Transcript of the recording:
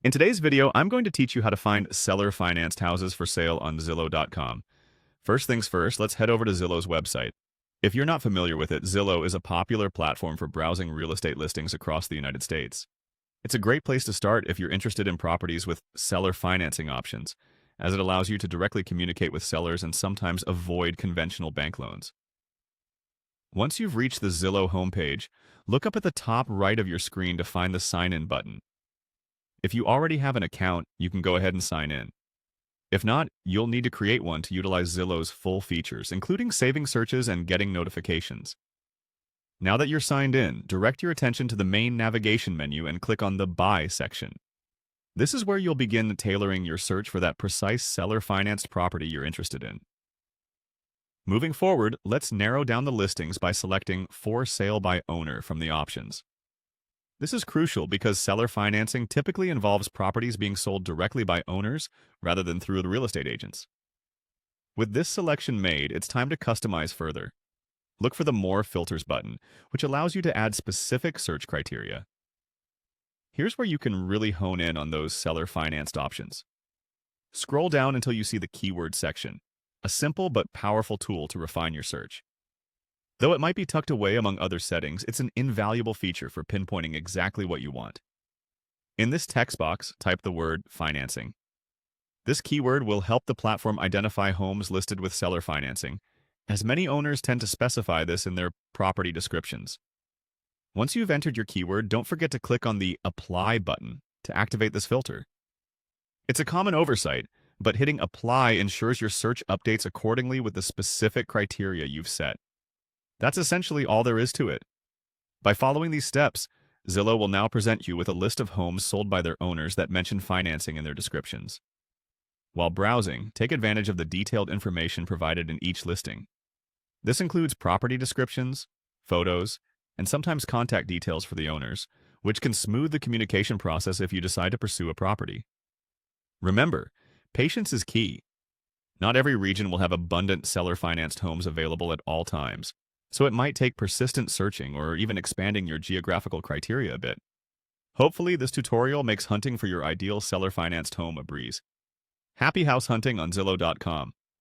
In today's video, I'm going to teach you how to find seller-financed houses for sale on Zillow.com. First things first, let's head over to Zillow's website. If you're not familiar with it, Zillow is a popular platform for browsing real estate listings across the United States. It's a great place to start if you're interested in properties with seller financing options, as it allows you to directly communicate with sellers and sometimes avoid conventional bank loans. Once you've reached the Zillow homepage, look up at the top right of your screen to find the Sign In button. If you already have an account, you can go ahead and sign in. If not, you'll need to create one to utilize Zillow's full features, including saving searches and getting notifications. Now that you're signed in, direct your attention to the main navigation menu and click on the Buy section. This is where you'll begin tailoring your search for that precise seller-financed property you're interested in. Moving forward, let's narrow down the listings by selecting For Sale by Owner from the options. This is crucial because seller financing typically involves properties being sold directly by owners rather than through the real estate agents. With this selection made, it's time to customize further. Look for the More Filters button, which allows you to add specific search criteria. Here's where you can really hone in on those seller-financed options. Scroll down until you see the Keyword section, a simple but powerful tool to refine your search. Though it might be tucked away among other settings, it's an invaluable feature for pinpointing exactly what you want. In this text box, type the word financing. This keyword will help the platform identify homes listed with seller financing, as many owners tend to specify this in their property descriptions. Once you've entered your keyword, don't forget to click on the Apply button to activate this filter. It's a common oversight, but hitting Apply ensures your search updates accordingly with the specific criteria you've set. That's essentially all there is to it. By following these steps, Zillow will now present you with a list of homes sold by their owners that mention financing in their descriptions. While browsing, take advantage of the detailed information provided in each listing. This includes property descriptions, photos, and sometimes contact details for the owners, which can smooth the communication process if you decide to pursue a property. Remember, patience is key. Not every region will have abundant seller-financed homes available at all times, so it might take persistent searching or even expanding your geographical criteria a bit. Hopefully, this tutorial makes hunting for your ideal seller-financed home a breeze. Happy house hunting on Zillow.com.